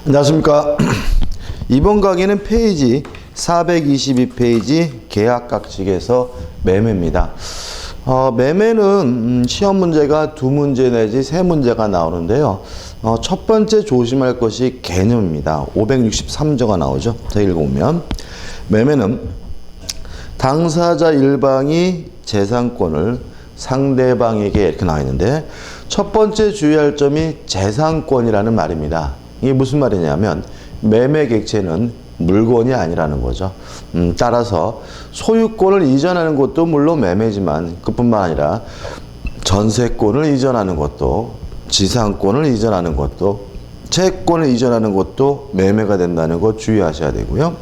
안녕하십니까. 이번 강의는 페이지 422페이지 계약각칙에서 매매입니다. 매매는 시험 문제가 2문제 내지 3문제가 나오는데요. 첫 번째 조심할 것이 개념입니다. 563조가 나오죠. 자, 읽어보면 매매는 당사자 일방이 재산권을 상대방에게 이렇게 나와 있는데, 첫 번째 주의할 점이 재산권이라는 말입니다. 이게 무슨 말이냐면 매매 객체는 물건이 아니라는 거죠. 따라서 소유권을 이전하는 것도 물론 매매지만 그뿐만 아니라 전세권을 이전하는 것도, 지상권을 이전하는 것도, 채권을 이전하는 것도 매매가 된다는 거 주의하셔야 되고요.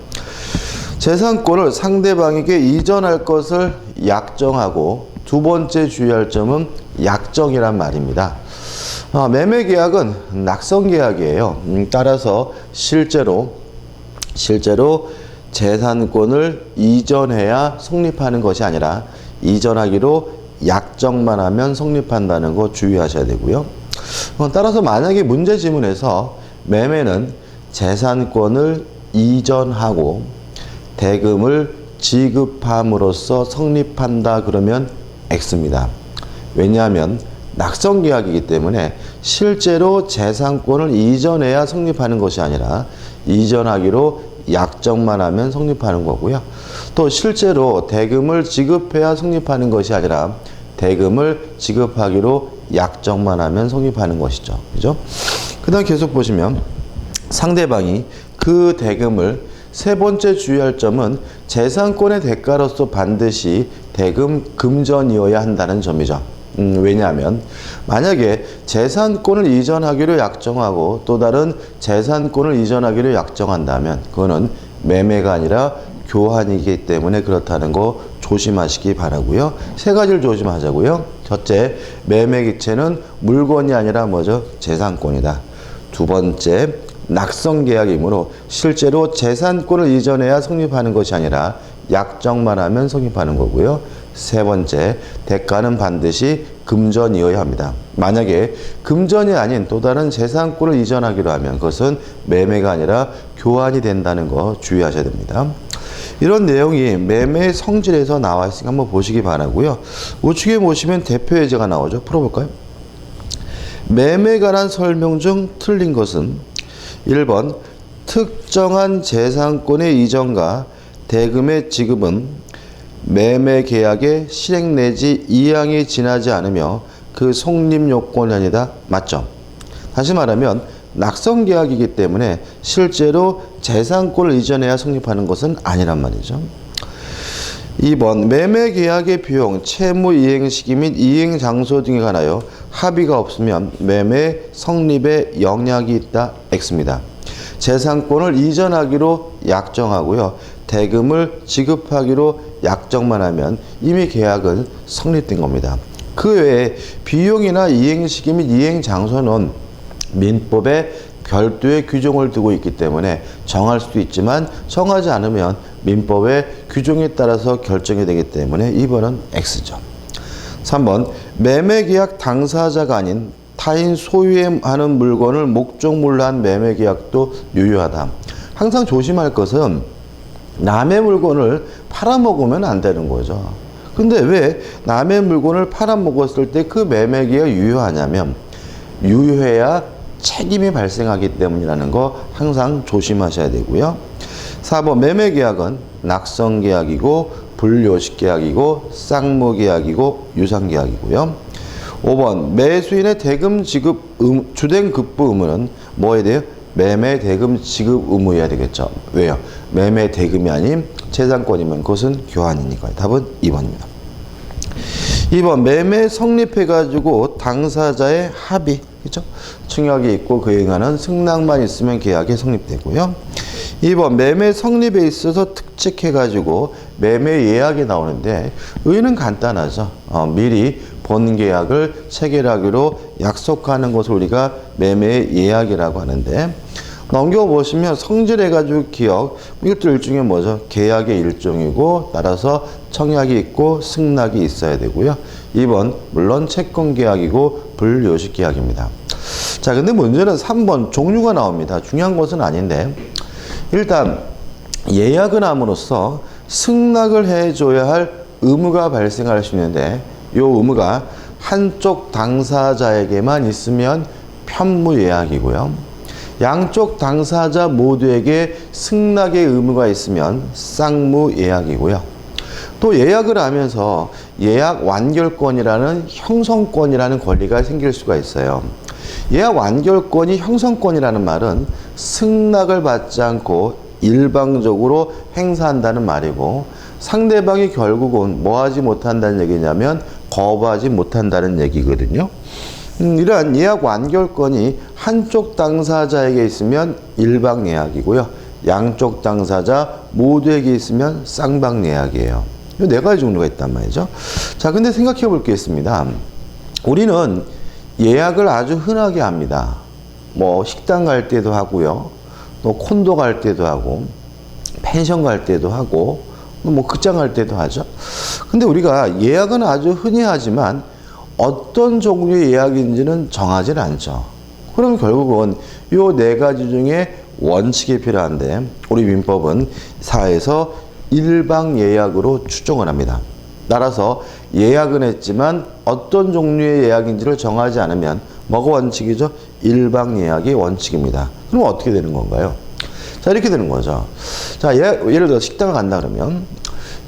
재산권을 상대방에게 이전할 것을 약정하고, 두 번째 주의할 점은 약정이란 말입니다. 매매 계약은 낙성 계약이에요. 따라서 실제로 재산권을 이전해야 성립하는 것이 아니라 이전하기로 약정만 하면 성립한다는 거 주의하셔야 되고요. 따라서 만약에 문제 지문에서 매매는 재산권을 이전하고 대금을 지급함으로써 성립한다 그러면 X입니다. 왜냐하면 낙성계약이기 때문에 실제로 재산권을 이전해야 성립하는 것이 아니라 이전하기로 약정만 하면 성립하는 거고요. 또 실제로 대금을 지급해야 성립하는 것이 아니라 대금을 지급하기로 약정만 하면 성립하는 것이죠. 그죠? 그 다음 계속 보시면 상대방이 그 대금을, 세 번째 주의할 점은 재산권의 대가로서 반드시 대금 금전이어야 한다는 점이죠. 왜냐하면 만약에 재산권을 이전하기로 약정하고 또 다른 재산권을 이전하기로 약정한다면 그거는 매매가 아니라 교환이기 때문에 그렇다는 거 조심하시기 바라고요. 세 가지를 조심하자고요. 첫째, 매매 객체는 물건이 아니라 뭐죠? 재산권이다. 두 번째, 낙성 계약이므로 실제로 재산권을 이전해야 성립하는 것이 아니라 약정만 하면 성립하는 거고요. 세 번째, 대가는 반드시 금전이어야 합니다. 만약에 금전이 아닌 또 다른 재산권을 이전하기로 하면 그것은 매매가 아니라 교환이 된다는 거 주의하셔야 됩니다. 이런 내용이 매매의 성질에서 나와 있으니까 한번 보시기 바라고요. 우측에 보시면 대표 예제가 나오죠. 풀어볼까요? 매매에 관한 설명 중 틀린 것은 1번 특정한 재산권의 이전과 대금의 지급은 매매 계약의 실행 내지 이항이 지나지 않으며 그 성립 요건이 아니다. 맞죠? 다시 말하면 낙성 계약이기 때문에 실제로 재산권을 이전해야 성립하는 것은 아니란 말이죠. 2번 매매 계약의 비용, 채무 이행 시기 및 이행 장소 등에 관하여 합의가 없으면 매매 성립에 영향이 있다. X입니다. 재산권을 이전하기로 약정하고요. 대금을 지급하기로 약정만 하면 이미 계약은 성립된 겁니다. 그 외에 비용이나 이행 시기 및 이행 장소는 민법에 별도의 규정을 두고 있기 때문에 정할 수도 있지만 정하지 않으면 민법의 규정에 따라서 결정이 되기 때문에 2번은 X죠. 3번 매매계약 당사자가 아닌 타인 소유하는 물건을 목적물로 한 매매계약도 유효하다. 항상 조심할 것은 남의 물건을 팔아먹으면 안 되는 거죠. 근데 왜 남의 물건을 팔아먹었을 때 그 매매계약이 유효하냐면 유효해야 책임이 발생하기 때문이라는 거 항상 조심하셔야 되고요. 4번 매매계약은 낙성계약이고 불요식계약이고 쌍무계약이고 유상계약이고요. 5번 매수인의 대금 지급 주된 급부 의무는 뭐에 대해요? 매매 대금 지급 의무여야 되겠죠. 왜요? 매매 대금이 아닌 재산권이면 그것은 교환이니까요. 답은 2번입니다. 2번 매매 성립해가지고 당사자의 합의, 그렇죠? 청약이 있고 그에 관한 승낙만 있으면 계약이 성립되고요. 2번 매매 성립에 있어서 특칙해가지고 매매 예약이 나오는데 의는 간단하죠. 미리 본 계약을 체결하기로 약속하는 것을 우리가 매매 예약이라고 하는데, 넘겨보시면 성질해가지고 기억, 이것도 일종의 뭐죠? 계약의 일종이고 따라서 청약이 있고 승낙이 있어야 되고요. 2번 물론 채권계약이고 불요식계약입니다. 자, 근데 문제는 3번 종류가 나옵니다. 중요한 것은 아닌데 일단 예약을 함으로써 승낙을 해줘야 할 의무가 발생할 수 있는데 이 의무가 한쪽 당사자에게만 있으면 편무예약이고요. 양쪽 당사자 모두에게 승낙의 의무가 있으면 쌍무예약이고요. 또 예약을 하면서 예약 완결권이라는 형성권이라는 권리가 생길 수가 있어요. 예약 완결권이 형성권이라는 말은 승낙을 받지 않고 일방적으로 행사한다는 말이고 상대방이 결국은 뭐 하지 못한다는 얘기냐면 거부하지 못한다는 얘기거든요. 이러한 예약 완결권이 한쪽 당사자에게 있으면 일방 예약이고요. 양쪽 당사자 모두에게 있으면 쌍방 예약이에요. 이 네 가지 종류가 있단 말이죠. 자, 근데 생각해 볼 게 있습니다. 우리는 예약을 아주 흔하게 합니다. 뭐 식당 갈 때도 하고요. 또 콘도 갈 때도 하고 펜션 갈 때도 하고 뭐 극장 갈 때도 하죠. 근데 우리가 예약은 아주 흔히 하지만 어떤 종류의 예약인지는 정하지 않죠. 그럼 결국은 이 네 가지 중에 원칙이 필요한데 우리 민법은 4에서 일방 예약으로 추정을 합니다. 따라서 예약은 했지만 어떤 종류의 예약인지를 정하지 않으면 뭐가 원칙이죠? 일방 예약이 원칙입니다. 그럼 어떻게 되는 건가요? 자, 이렇게 되는 거죠. 자, 예를 들어 식당을 간다 그러면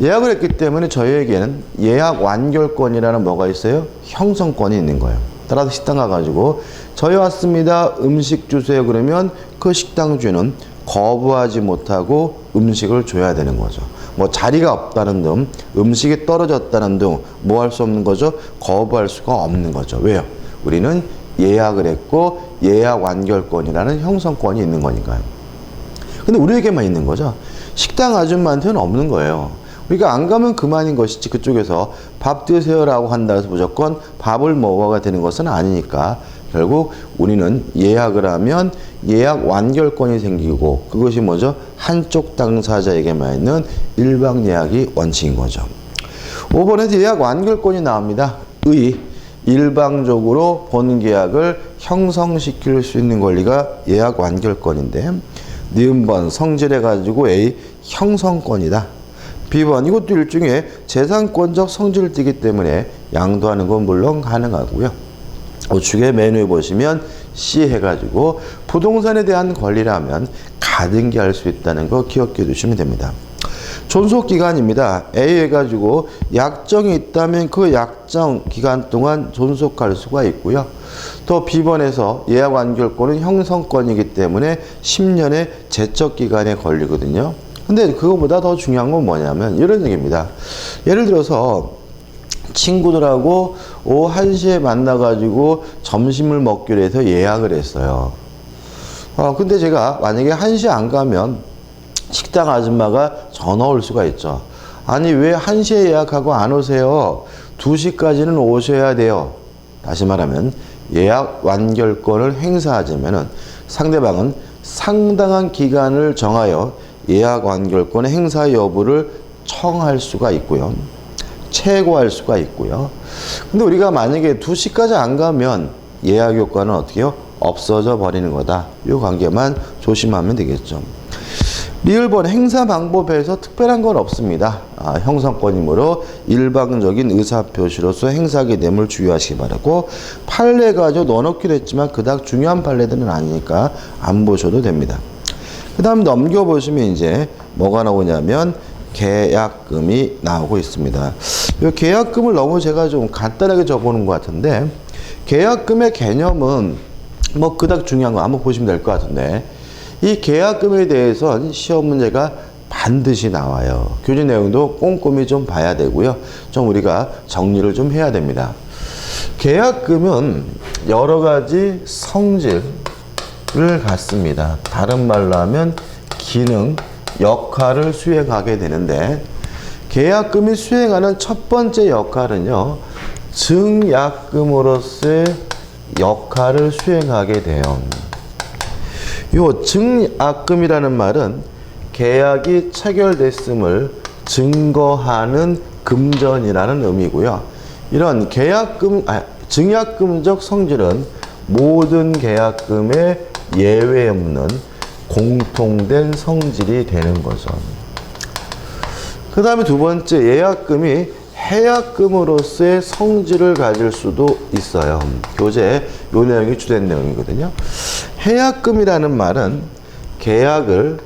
예약을 했기 때문에 저희에게는 예약 완결권이라는 뭐가 있어요? 형성권이 있는 거예요. 따라서 식당 가가지고 저희 왔습니다. 음식 주세요. 그러면 그 식당 주인은 거부하지 못하고 음식을 줘야 되는 거죠. 뭐 자리가 없다는 등 음식이 떨어졌다는 등 뭐 할 수 없는 거죠? 거부할 수가 없는 거죠. 왜요? 우리는 예약을 했고 예약 완결권이라는 형성권이 있는 거니까요. 근데 우리에게만 있는 거죠. 식당 아줌마한테는 없는 거예요. 우리가 안 가면 그만인 것이지 그쪽에서 밥 드세요라고 한다 해서 무조건 밥을 먹어가 되는 것은 아니니까 결국 우리는 예약을 하면 예약 완결권이 생기고 그것이 뭐죠? 한쪽 당사자에게만 있는 일방 예약이 원칙인 거죠. 5번에서 예약 완결권이 나옵니다. 일방적으로 본계약을 형성시킬 수 있는 권리가 예약 완결권인데 니은번 성질해가지고 A 형성권이다. B번 이것도 일종의 재산권적 성질을 띠기 때문에 양도하는 건 물론 가능하고요. 우측에 메뉴에 보시면 C 해가지고 부동산에 대한 권리라면 가등기 할 수 있다는 거 기억해 두시면 됩니다. 존속기간입니다. A 해가지고 약정이 있다면 그 약정 기간 동안 존속할 수가 있고요. 또 B번에서 예약 완결권은 형성권이기 때문에 10년의 제척기간에 걸리거든요. 근데 그거보다 더 중요한 건 뭐냐면 이런 얘기입니다. 예를 들어서 친구들하고 오후 1시에 만나가지고 점심을 먹기로 해서 예약을 했어요. 근데 제가 만약에 1시에 안 가면 식당 아줌마가 전화 올 수가 있죠. 아니 왜 1시에 예약하고 안 오세요? 2시까지는 오셔야 돼요. 다시 말하면 예약 완결권을 행사하자면은 상대방은 상당한 기간을 정하여 예약 완결권의 행사 여부를 청할 수가 있고요. 최고할 수가 있고요. 근데 우리가 만약에 2시까지 안 가면 예약 효과는 어떻게 해요? 없어져 버리는 거다. 이 관계만 조심하면 되겠죠. 리을번 행사 방법에서 특별한 건 없습니다. 형성권이므로 일방적인 의사표시로서 행사하게 됨을 주의하시기 바라고 판례 가지고 넣어놓기로 했지만 그닥 중요한 판례들은 아니니까 안 보셔도 됩니다. 그 다음 넘겨보시면 이제 뭐가 나오냐면 계약금이 나오고 있습니다. 이 계약금을 너무 제가 좀 간단하게 적어놓은 것 같은데 계약금의 개념은 뭐 그닥 중요한 거 한번 보시면 될 것 같은데 이 계약금에 대해서는 시험 문제가 반드시 나와요. 교재 내용도 꼼꼼히 좀 봐야 되고요. 좀 우리가 정리를 좀 해야 됩니다. 계약금은 여러 가지 성질을 갖습니다. 다른 말로 하면 기능, 역할을 수행하게 되는데 계약금이 수행하는 첫 번째 역할은요. 증약금으로서의 역할을 수행하게 돼요. 요 증약금이라는 말은 계약이 체결됐음을 증거하는 금전이라는 의미고요. 이런 증약금적 성질은 모든 계약금에 예외 없는 공통된 성질이 되는 거죠. 그 다음에 두 번째, 예약금이 해약금으로서의 성질을 가질 수도 있어요. 교재에 이 내용이 주된 내용이거든요. 해약금이라는 말은 계약을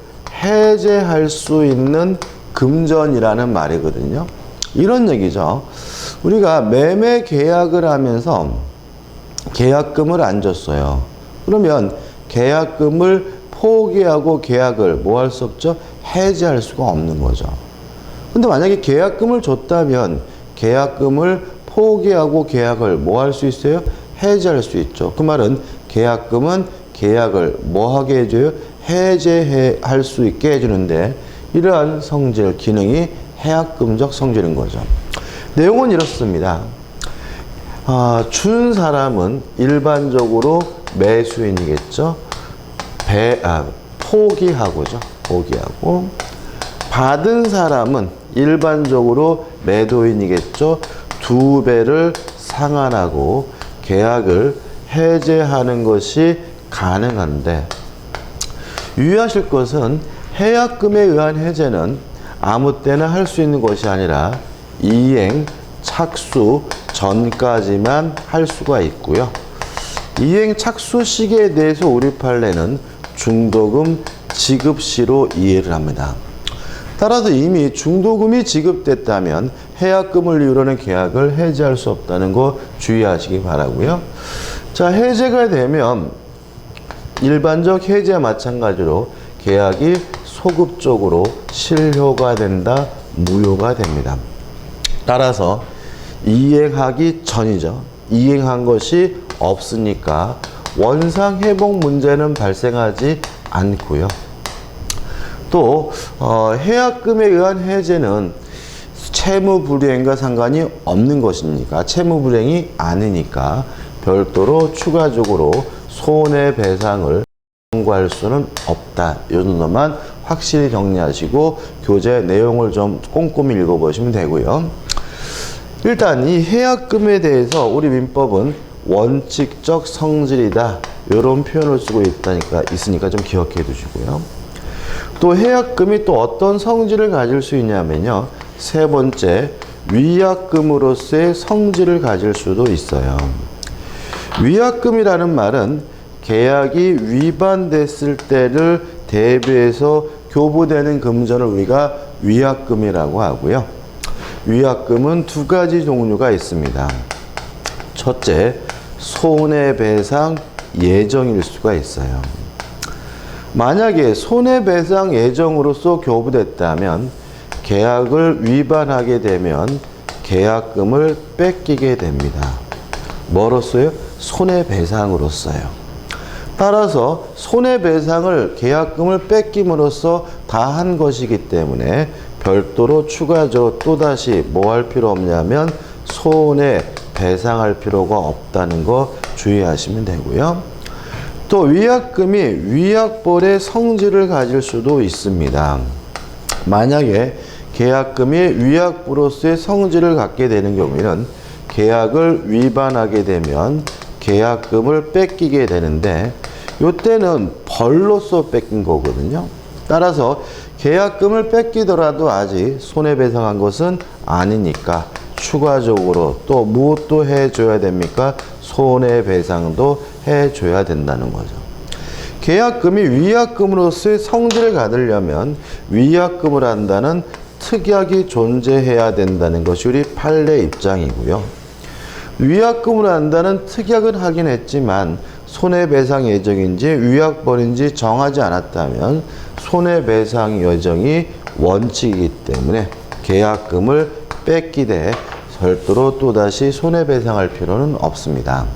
해제할 수 있는 금전이라는 말이거든요. 이런 얘기죠. 우리가 매매 계약을 하면서 계약금을 안 줬어요. 그러면 계약금을 포기하고 계약을 뭐 할 수 없죠? 해지할 수가 없는 거죠. 근데 만약에 계약금을 줬다면 계약금을 포기하고 계약을 뭐 할 수 있어요? 해지할 수 있죠. 그 말은 계약금은 계약을 뭐 하게 해줘요? 해제할 수 있게 해주는데 이러한 성질, 기능이 해약금적 성질인 거죠. 내용은 이렇습니다. 준 사람은 일반적으로 매수인이겠죠. 포기하고죠. 포기하고. 받은 사람은 일반적으로 매도인이겠죠. 두 배를 상환하고 계약을 해제하는 것이 가능한데, 유의하실 것은 해약금에 의한 해제는 아무 때나 할 수 있는 것이 아니라 이행 착수 전까지만 할 수가 있고요. 이행 착수 시기에 대해서 우리 판례는 중도금 지급시로 이해를 합니다. 따라서 이미 중도금이 지급됐다면 해약금을 이유로는 계약을 해지할 수 없다는 거 주의하시기 바라고요. 자, 해제가 되면 일반적 해제와 마찬가지로 계약이 소급적으로 실효가 된다, 무효가 됩니다. 따라서 이행하기 전이죠. 이행한 것이 없으니까 원상 회복 문제는 발생하지 않고요. 또 해약금에 의한 해제는 채무 불이행과 상관이 없는 것이니까, 채무 불이행이 아니니까 별도로 추가적으로 손해배상을 청구할 수는 없다. 이 정도만 확실히 정리하시고 교재 내용을 좀 꼼꼼히 읽어보시면 되고요. 일단 이 해약금에 대해서 우리 민법은 원칙적 성질이다, 이런 표현을 쓰고 있으니까 좀 기억해 두시고요. 또 해약금이 또 어떤 성질을 가질 수 있냐면요, 세 번째, 위약금으로서의 성질을 가질 수도 있어요. 위약금이라는 말은 계약이 위반됐을 때를 대비해서 교부되는 금전을 우리가 위약금이라고 하고요. 위약금은 두 가지 종류가 있습니다. 첫째, 손해배상 예정일 수가 있어요. 만약에 손해배상 예정으로서 교부됐다면 계약을 위반하게 되면 계약금을 뺏기게 됩니다. 뭐로써요? 손해배상으로써요. 따라서 손해배상을 계약금을 뺏김으로써 다 한 것이기 때문에 별도로 추가적으로 또다시 뭐 할 필요 없냐면 손해배상할 필요가 없다는 거 주의하시면 되고요. 또 위약금이 위약벌의 성질을 가질 수도 있습니다. 만약에 계약금이 위약부로서의 성질을 갖게 되는 경우에는 계약을 위반하게 되면 계약금을 뺏기게 되는데, 이때는 벌로서 뺏긴 거거든요. 따라서 계약금을 뺏기더라도 아직 손해배상한 것은 아니니까 추가적으로 또 무엇도 해줘야 됩니까? 손해배상도 해줘야 된다는 거죠. 계약금이 위약금으로서의 성질을 갖으려면 위약금을 한다는 특약이 존재해야 된다는 것이 우리 판례 입장이고요. 위약금을 한다는 특약은 하긴 했지만 손해배상 예정인지 위약벌인지 정하지 않았다면 손해배상 예정이 원칙이기 때문에 계약금을 뺏기되 별도로 또다시 손해배상할 필요는 없습니다.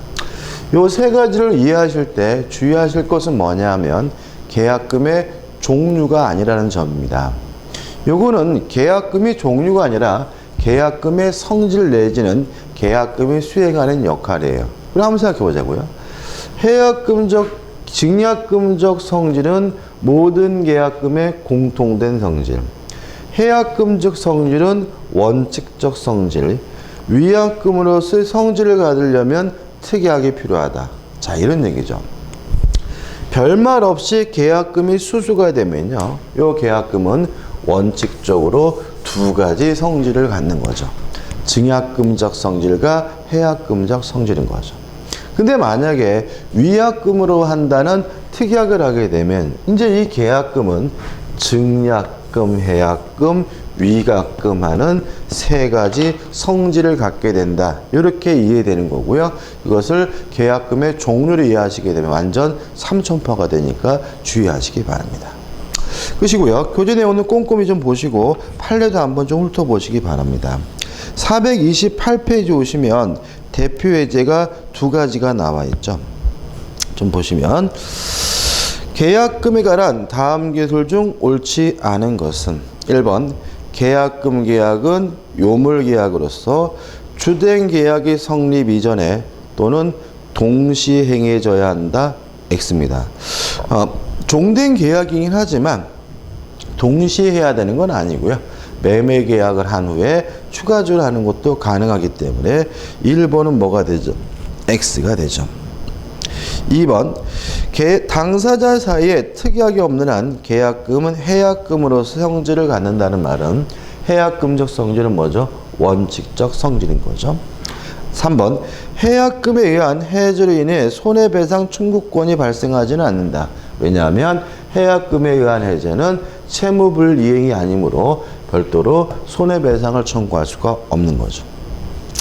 요 세 가지를 이해하실 때 주의하실 것은 뭐냐면 계약금의 종류가 아니라는 점입니다. 요거는 계약금이 종류가 아니라 계약금의 성질 내지는 계약금이 수행하는 역할이에요. 그럼 한번 생각해 보자고요. 증약금적 성질은 모든 계약금의 공통된 성질. 해약금적 성질은 원칙적 성질. 위약금으로서의 성질을 갖으려면 특약이 필요하다. 자, 자, 이런 얘기죠. 별말 없이 계약금이 수수가 되면요, 요 계약금은 원칙적으로 두 가지 성질을 갖는 거죠. 증약금적 성질과 해약금적 성질인 거죠. 근데 만약에 위약금으로 한다는 특약을 하게 되면 이제 이 계약금은 증약금, 해약금, 위약금 하는 세 가지 성질을 갖게 된다. 이렇게 이해되는 거고요. 이것을 계약금의 종류를 이해하시게 되면 완전 삼천포가 되니까 주의하시기 바랍니다. 끝이고요. 교재 내용은 꼼꼼히 좀 보시고 판례도 한번 좀 훑어보시기 바랍니다. 428페이지 오시면 대표 예제가 두 가지가 나와 있죠. 좀 보시면 계약금에 관한 다음 기술 중 옳지 않은 것은 1번 계약금 계약은 요물 계약으로서 주된 계약이 성립 이전에 또는 동시에 행해져야 한다. X입니다. 종된 계약이긴 하지만 동시에 해야 되는 건 아니고요. 매매 계약을 한 후에 추가적으로 하는 것도 가능하기 때문에 1번은 뭐가 되죠? X가 되죠. 2번 당사자 사이에 특약이 없는 한 계약금은 해약금으로서 성질을 갖는다는 말은 해약금적 성질은 뭐죠? 원칙적 성질인 거죠. 3번 해약금에 의한 해지로 인해 손해배상 청구권이 발생하지는 않는다. 왜냐하면 해약금에 의한 해제는 채무불이행이 아니므로 별도로 손해배상을 청구할 수가 없는 거죠.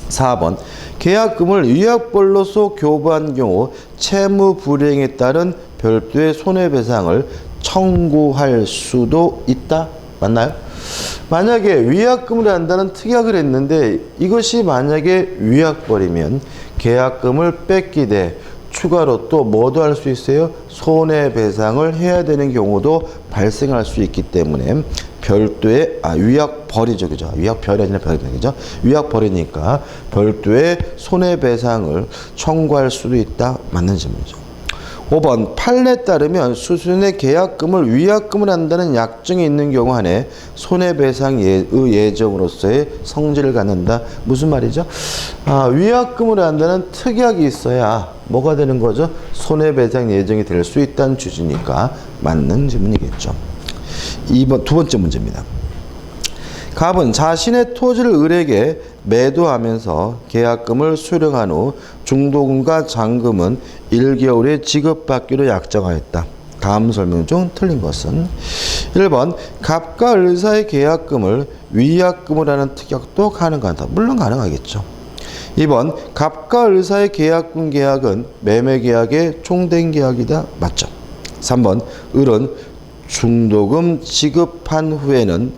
4번 계약금을 위약벌로서 교부한 경우 채무불이행에 따른 별도의 손해배상을 청구할 수도 있다. 맞나요? 만약에 위약금을 한다는 특약을 했는데 이것이 만약에 위약벌이면 계약금을 뺏기되 추가로 또 뭐도 할 수 있어요? 손해배상을 해야 되는 경우도 발생할 수 있기 때문에 별도의 위약벌이죠, 그죠? 위약벌이 아니라 별이죠. 위약벌이니까 별도의 손해배상을 청구할 수도 있다. 맞는 질문이죠. 5번 판례에 따르면 수수인의 계약금을 위약금을 한다는 약정이 있는 경우 안에 손해배상 예정으로서의 성질을 갖는다. 무슨 말이죠? 위약금을 한다는 특약이 있어야 뭐가 되는 거죠? 손해배상 예정이 될 수 있다는 취지니까 맞는 질문이겠죠. 2번 두 번째 문제입니다. 갑은 자신의 토지를 을에게 매도하면서 계약금을 수령한 후 중도금과 잔금은 1개월에 지급받기로 약정하였다. 다음 설명 중 틀린 것은 1번 갑과 을 사이의 계약금을 위약금을 하는 특약도 가능하다. 물론 가능하겠죠. 2번 갑과 을 사이의 계약금 계약은 매매 계약의 총된 계약이다. 맞죠. 3번 을은 중도금 지급한 후에는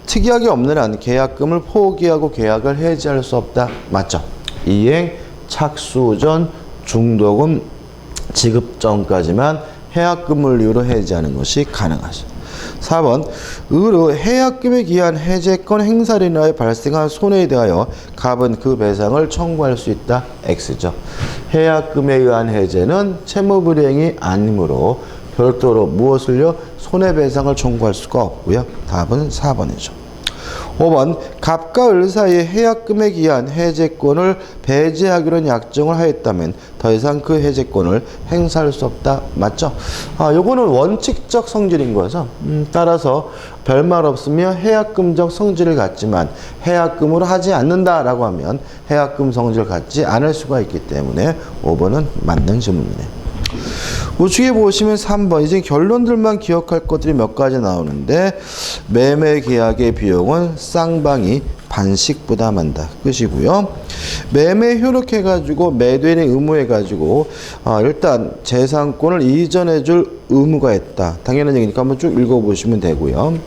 특약이 없는 한 계약금을 포기하고 계약을 해지할 수 없다. 맞죠? 이행 착수 전 중도금 지급 전까지만 해약금을 이유로 해지하는 것이 가능하죠. 4번 을의 해약금에 기한 해제권 행사로 인하여 발생한 손해에 대하여 갑은 그 배상을 청구할 수 있다. X죠. 해약금에 의한 해제는 채무불이행이 아니므로 별도로 무엇을요? 손해배상을 청구할 수가 없고요. 답은 4번이죠. 5번 갑과 을 사이의 해약금에 기한 해제권을 배제하기로 약정을 하였다면 더 이상 그 해제권을 행사할 수 없다. 맞죠? 요거는 원칙적 성질인 거죠. 따라서 별말 없으며 해약금적 성질을 갖지만 해약금으로 하지 않는다라고 하면 해약금 성질을 갖지 않을 수가 있기 때문에 5번은 맞는 질문이네요. 우측에 보시면 3번 이제 결론들만 기억할 것들이 몇 가지 나오는데 매매 계약의 비용은 쌍방이 반씩 부담한다. 끝이고요. 매매 효력해가지고 매도인의 의무해가지고 일단 재산권을 이전해줄 의무가 있다. 당연한 얘기니까 한번 쭉 읽어보시면 되고요.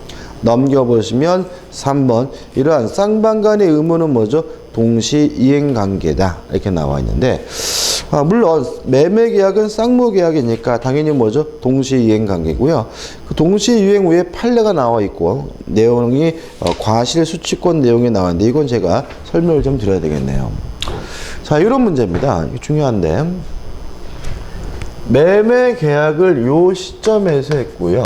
넘겨보시면 3번 이러한 쌍방 간의 의무는 뭐죠? 동시 이행관계다. 이렇게 나와 있는데 물론 매매 계약은 쌍무 계약이니까 당연히 뭐죠? 동시 이행 관계고요. 그 동시 이행 후에 판례가 나와 있고 내용이 과실 수취권 내용이 나왔는데 이건 제가 설명을 좀 드려야 되겠네요. 자, 이런 문제입니다. 이게 중요한데 매매 계약을 요 시점에서 했고요.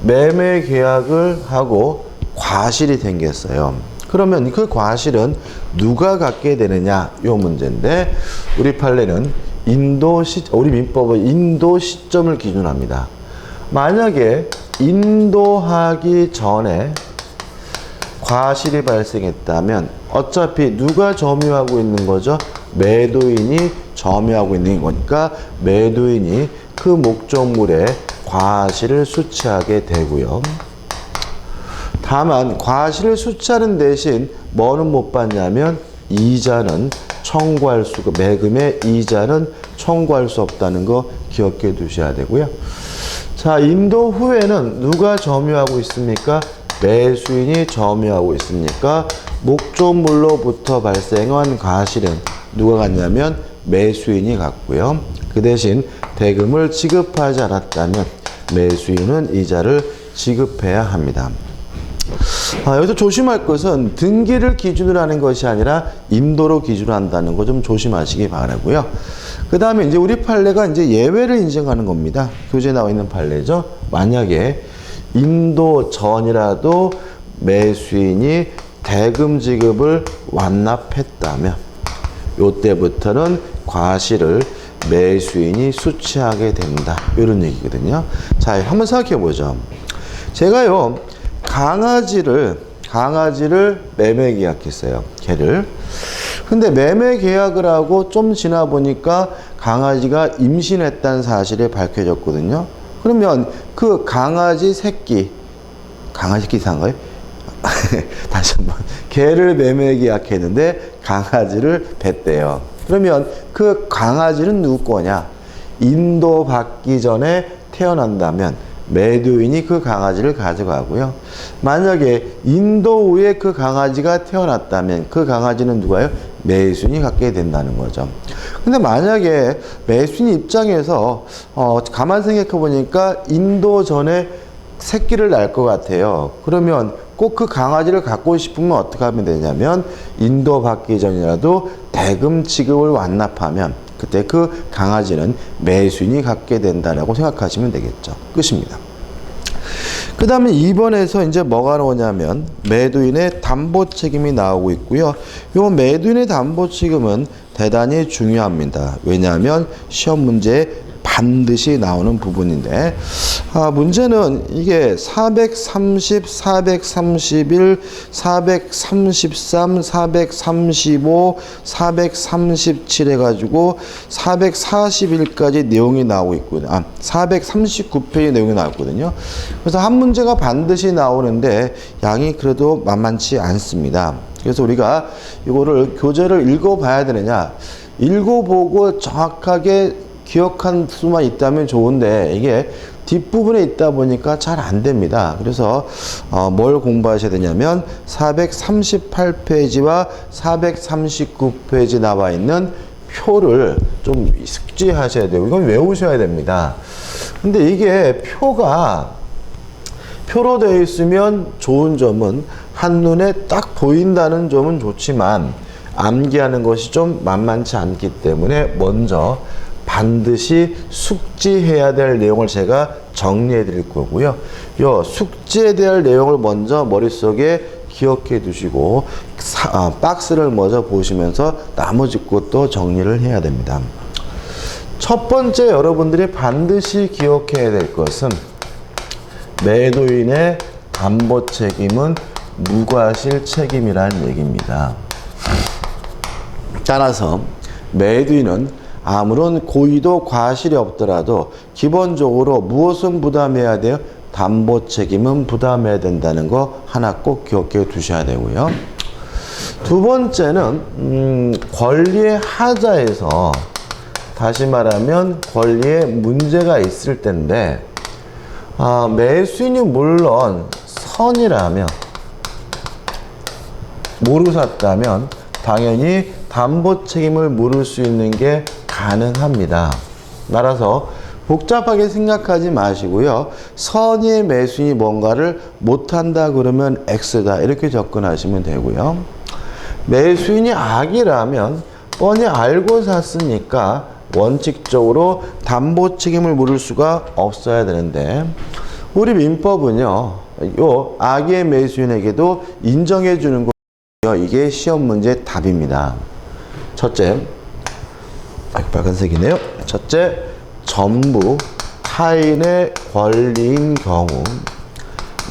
매매 계약을 하고 과실이 생겼어요. 그러면 그 과실은 누가 갖게 되느냐 요 문제인데 우리 판례는 우리 민법은 인도 시점을 기준합니다. 만약에 인도하기 전에 과실이 발생했다면 어차피 누가 점유하고 있는 거죠? 매도인이 점유하고 있는 거니까 매도인이 그 목적물에 과실을 수취하게 되고요. 다만 과실을 수취하는 대신 뭐는 못 받냐면 이자는 청구할 수가, 매금의 이자는 청구할 수 없다는 거 기억해 두셔야 되고요. 자, 인도 후에는 누가 점유하고 있습니까? 매수인이 점유하고 있으니까 목적물로부터 발생한 과실은 누가 갖냐면 매수인이 갖고요. 그 대신 대금을 지급하지 않았다면 매수인은 이자를 지급해야 합니다. 여기서 조심할 것은 등기를 기준으로 하는 것이 아니라 인도로 기준으로 한다는 거 좀 조심하시기 바라고요. 그 다음에 이제 우리 판례가 이제 예외를 인정하는 겁니다. 교재에 나와 있는 판례죠. 만약에 인도 전이라도 매수인이 대금 지급을 완납했다면 이때부터는 과실을 매수인이 수취하게 된다. 이런 얘기거든요. 자, 한번 생각해 보죠. 제가요, 강아지를 매매 계약했어요. 개를. 근데 매매 계약을 하고 좀 지나 보니까 강아지가 임신했다는 사실이 밝혀졌거든요. 그러면 그 강아지 새끼 이상한가요? 다시 한번. 개를 매매 계약했는데 강아지를 뱄대요. 그러면 그 강아지는 누구 거냐? 인도 받기 전에 태어난다면 매도인이 그 강아지를 가져가고요. 만약에 인도 후에 그 강아지가 태어났다면 그 강아지는 누가요? 매수인이 갖게 된다는 거죠. 근데 만약에 매수인 입장에서 가만 생각해 보니까 인도 전에 새끼를 낳을 것 같아요. 그러면 꼭 그 강아지를 갖고 싶으면 어떻게 하면 되냐면 인도 받기 전이라도 대금 지급을 완납하면 그때 그 강아지는 매수인이 갖게 된다라고 생각하시면 되겠죠. 끝입니다. 그 다음에 2번에서 이제 뭐가 나오냐면 매도인의 담보 책임이 나오고 있고요. 이 매도인의 담보 책임은 대단히 중요합니다. 왜냐하면 시험 문제에 반드시 나오는 부분인데, 문제는 이게 430, 431, 433, 435, 437 해가지고 441까지 내용이 나오고 있거든요. 439페이지 내용이 나왔거든요. 그래서 한 문제가 반드시 나오는데 양이 그래도 만만치 않습니다. 그래서 우리가 이거를 교재를 읽어봐야 되느냐, 읽어보고 정확하게 기억한 수만 있다면 좋은데 이게 뒷부분에 있다 보니까 잘 안 됩니다. 그래서 뭘 공부하셔야 되냐면 438페이지와 439페이지 나와 있는 표를 좀 숙지하셔야 돼요. 이건 외우셔야 됩니다. 근데 이게 표로 되어 있으면 좋은 점은 한눈에 딱 보인다는 점은 좋지만 암기하는 것이 좀 만만치 않기 때문에 먼저 반드시 숙지해야 될 내용을 제가 정리해 드릴 거고요. 요 숙지에 대한 내용을 먼저 머릿속에 기억해 두시고 박스를 먼저 보시면서 나머지 것도 정리를 해야 됩니다. 첫 번째 여러분들이 반드시 기억해야 될 것은 매도인의 담보 책임은 무과실 책임이라는 얘기입니다. 따라서 매도인은 아무런 고의도 과실이 없더라도 기본적으로 무엇은 부담해야 돼요? 담보 책임은 부담해야 된다는 거 하나 꼭 기억해 두셔야 되고요. 두 번째는 권리의 하자에서, 다시 말하면 권리에 문제가 있을 텐데 매수인이 물론 선이라면, 모르고 샀다면 당연히 담보 책임을 물을 수 있는 게 가능합니다. 따라서 복잡하게 생각하지 마시고요. 선의의 매수인이 뭔가를 못한다 그러면 X다 이렇게 접근하시면 되고요. 매수인이 악이라면 뻔히 알고 샀으니까 원칙적으로 담보 책임을 물을 수가 없어야 되는데, 우리 민법은요, 요 악의 매수인에게도 인정해 주는 거예요. 이게 시험 문제 답입니다. 첫째, 빨간색이네요. 첫째, 전부 타인의 권리인 경우,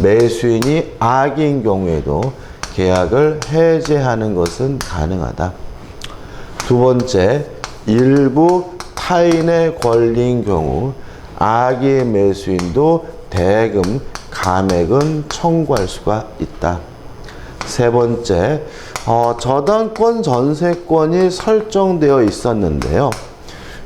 매수인이 악인 경우에도 계약을 해제하는 것은 가능하다. 두 번째, 일부 타인의 권리인 경우 악의 매수인도 대금, 감액은 청구할 수가 있다. 세 번째, 저당권 전세권이 설정되어 있었는데요.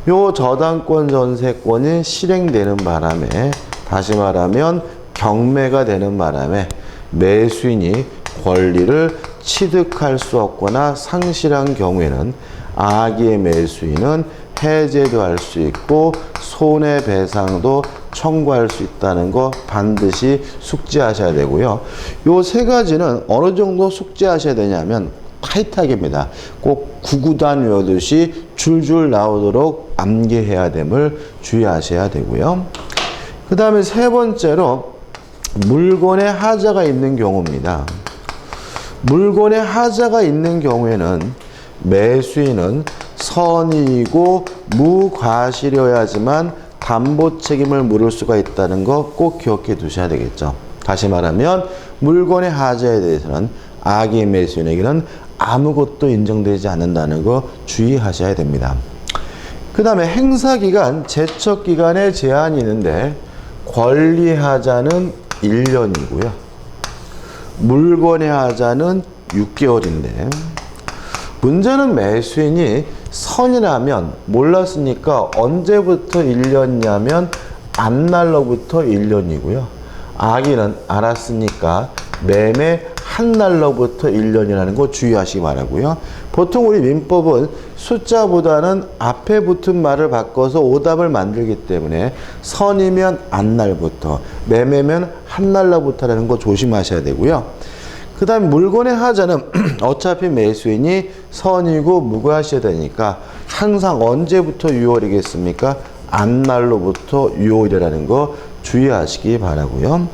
요 저당권 전세권이 실행되는 바람에, 다시 말하면 경매가 되는 바람에 매수인이 권리를 취득할 수 없거나 상실한 경우에는 악의 매수인은 해제도 할 수 있고 손해배상도 청구할 수 있다는 거 반드시 숙지하셔야 되고요. 요 세 가지는 어느 정도 숙지하셔야 되냐면 타이트하게입니다. 꼭 구구단 외우듯이 줄줄 나오도록 암기해야 됨을 주의하셔야 되고요. 그 다음에 세 번째로 물건에 하자가 있는 경우입니다. 물건에 하자가 있는 경우에는 매수인은 선의이고 무과실이어야지만 담보 책임을 물을 수가 있다는 거 꼭 기억해 두셔야 되겠죠. 다시 말하면 물건의 하자에 대해서는 악의 매수인에게는 아무것도 인정되지 않는다는 거 주의하셔야 됩니다. 그 다음에 행사기간, 제척기간에 제한이 있는데 권리하자는 1년이고요. 물건의 하자는 6개월인데 문제는 매수인이 선이라면 몰랐으니까 언제부터 1년이냐면 앞날로부터 1년이고요. 악인은 알았으니까 매매 한 날로부터 1년이라는 거 주의하시기 바라고요. 보통 우리 민법은 숫자보다는 앞에 붙은 말을 바꿔서 오답을 만들기 때문에 선이면 앞날부터, 매매면 한 날로부터라는 거 조심하셔야 되고요. 그 다음 물건의 하자는 어차피 매수인이 선이고 무과시해야 되니까 항상 언제부터 6월이겠습니까? 앞날로부터 6월이라는 거 주의하시기 바라고요.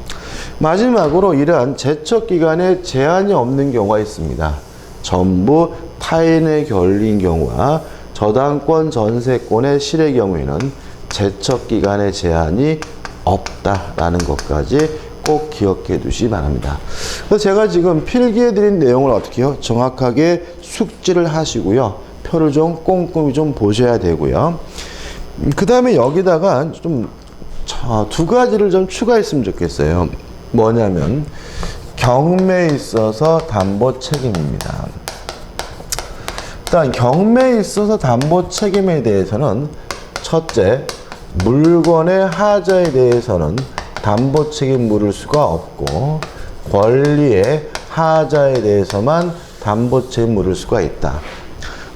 마지막으로 이러한 제척기간에 제한이 없는 경우가 있습니다. 전부 타인의 권리인 경우와 저당권 전세권의 실의 경우에는 제척기간의 제한이 없다라는 것까지 꼭 기억해 두시기 바랍니다. 그래서 제가 지금 필기해 드린 내용을 어떻게 해요? 정확하게 숙지를 하시고요. 표를 좀 꼼꼼히 좀 보셔야 되고요. 그 다음에 여기다가 좀 두 가지를 좀 추가했으면 좋겠어요. 뭐냐면 경매에 있어서 담보 책임입니다. 일단 경매에 있어서 담보 책임에 대해서는 첫째, 물건의 하자에 대해서는 담보 책임 물을 수가 없고 권리의 하자에 대해서만 담보 책임 물을 수가 있다.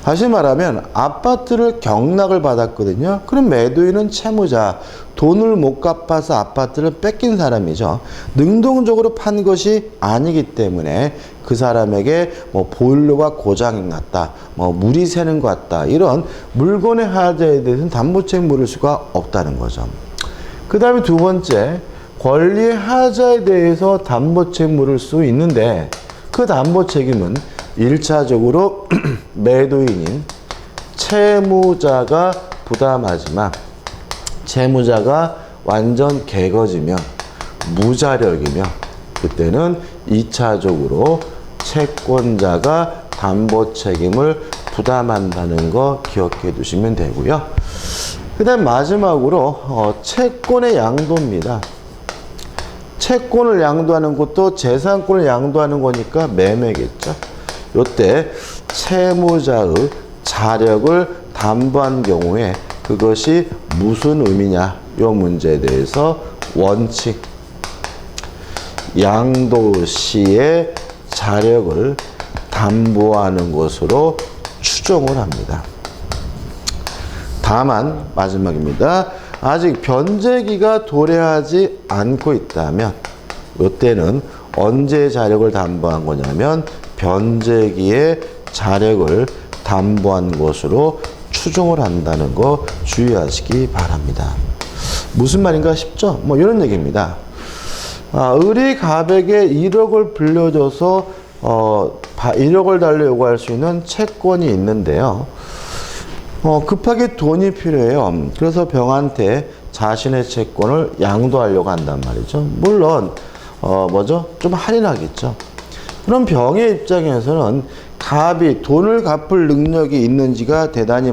다시 말하면 아파트를 경락을 받았거든요. 그럼 매도인은 채무자, 돈을 못 갚아서 아파트를 뺏긴 사람이죠. 능동적으로 판 것이 아니기 때문에 그 사람에게 뭐 보일러가 고장이 났다, 뭐 물이 새는 것 같다, 이런 물건의 하자에 대해서는 담보 책임 물을 수가 없다는 거죠. 그 다음에 두 번째, 권리의 하자에 대해서 담보 책임 물을 수 있는데 그 담보 책임은 1차적으로 매도인인 채무자가 부담하지만 채무자가 완전 개거지면 무자력이면 그때는 2차적으로 채권자가 담보 책임을 부담한다는 거 기억해 두시면 되고요. 그 다음 마지막으로 채권의 양도입니다. 채권을 양도하는 것도 재산권을 양도하는 거니까 매매겠죠. 요때 채무자의 자력을 담보한 경우에 그것이 무슨 의미냐, 요 문제에 대해서 원칙, 양도 시의 자력을 담보하는 것으로 추정을 합니다. 다만 마지막입니다. 아직 변제기가 도래하지 않고 있다면 이때는 언제 자력을 담보한 거냐면 변제기의 자력을 담보한 것으로 추정을 한다는 거 주의하시기 바랍니다. 무슨 말인가 싶죠? 뭐 이런 얘기입니다. 을이 갑에게 1억을 빌려줘서 1억을 달러 요구할 수 있는 채권이 있는데요. 급하게 돈이 필요해요. 그래서 병한테 자신의 채권을 양도하려고 한단 말이죠. 물론 좀 할인하겠죠. 그럼 병의 입장에서는 갑이 돈을 갚을 능력이 있는지가 대단히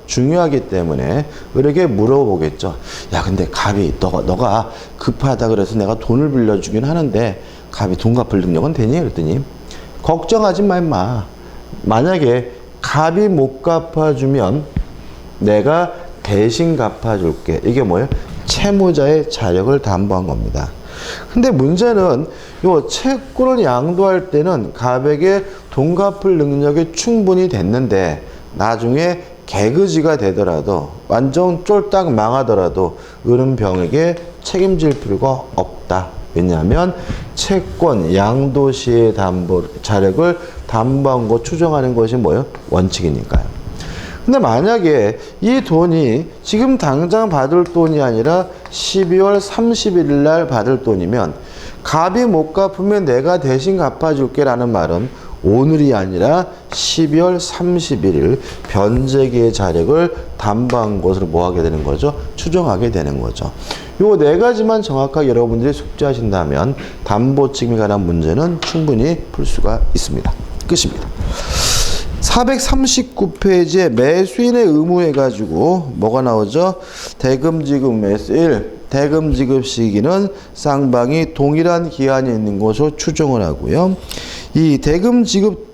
중요하기 때문에 의뢰에게 물어보겠죠. 야, 근데 갑이 너가 급하다 그래서 내가 돈을 빌려주긴 하는데 갑이 돈 갚을 능력은 되니? 그랬더니 걱정하지 마, 임마. 만약에 갑이 못 갚아주면 내가 대신 갚아줄게. 이게 뭐예요? 채무자의 자력을 담보한 겁니다. 근데 문제는 요 채권을 양도할 때는 갑에게 돈 갚을 능력이 충분히 됐는데 나중에 개그지가 되더라도 완전 쫄딱 망하더라도 의뢰병에게 책임질 필요가 없다. 왜냐하면 채권 양도 시의 자력을 담보한 거 추정하는 것이 뭐예요? 원칙이니까요. 근데 만약에 이 돈이 지금 당장 받을 돈이 아니라 12월 31일 날 받을 돈이면 갑이 못 갚으면 내가 대신 갚아줄게 라는 말은 오늘이 아니라 12월 31일 변제기의 자력을 담보한 것으로 뭐 하게 되는 거죠? 추정하게 되는 거죠. 요 네 가지만 정확하게 여러분들이 숙지하신다면 담보 책임에 관한 문제는 충분히 풀 수가 있습니다. 끝입니다. 439페이지에 매수인의 의무 해가지고 뭐가 나오죠? 대금지급 매수 1. 대금지급 시기는 쌍방이 동일한 기한이 있는 것으로 추정을 하고요. 이 대금지급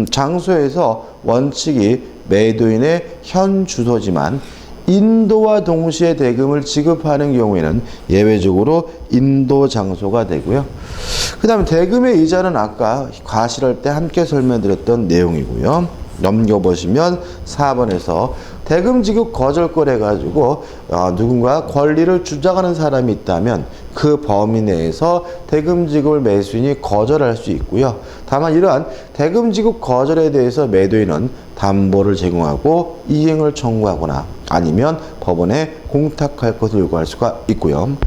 장소에서 원칙이 매도인의 현 주소지만 인도와 동시에 대금을 지급하는 경우에는 예외적으로 인도 장소가 되고요. 그 다음에 대금의 이자는 아까 과실할 때 함께 설명드렸던 내용이고요. 넘겨보시면 4번에서 대금 지급 거절권 해가지고 누군가 권리를 주장하는 사람이 있다면 그 범위 내에서 대금 지급을 매수인이 거절할 수 있고요. 다만 이러한 대금 지급 거절에 대해서 매도인은 담보를 제공하고 이행을 청구하거나 아니면 법원에 공탁할 것을 요구할 수가 있고요.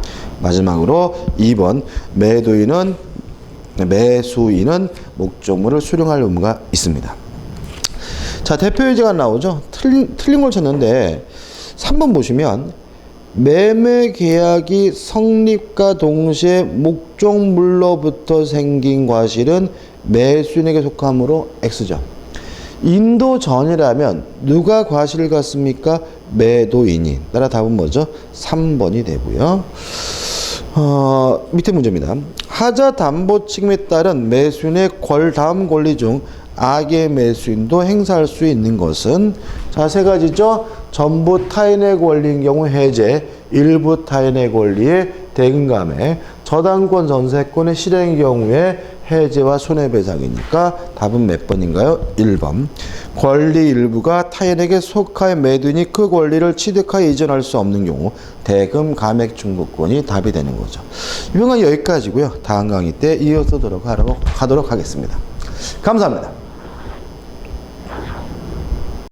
마지막으로 2번 매수인은 목적물을 수령할 의무가 있습니다. 자, 대표 예제가 나오죠. 틀린 걸 쳤는데 3번 보시면 매매 계약이 성립과 동시에 목적물로부터 생긴 과실은 매수인에게 속하므로 X죠. 인도 전이라면 누가 과실을 갖습니까? 매도인이. 따라 답은 뭐죠? 3번이 되고요. 밑에 문제입니다. 하자 담보 책임에 따른 매수인의 다음 권리 중 악의 매수인도 행사할 수 있는 것은 자, 세 가지죠. 전부 타인의 권리인 경우 해제, 일부 타인의 권리의 대금감해, 저당권 전세권의 실행의 경우에 해제와 손해배상이니까 답은 몇 번인가요? 1번. 권리 일부가 타인에게 속하여 매도인이 그 권리를 취득하여 이전할 수 없는 경우 대금 감액 청구권이 답이 되는 거죠. 이번 강의 여기까지고요. 다음 강의 때 이어서 하도록 하겠습니다. 감사합니다.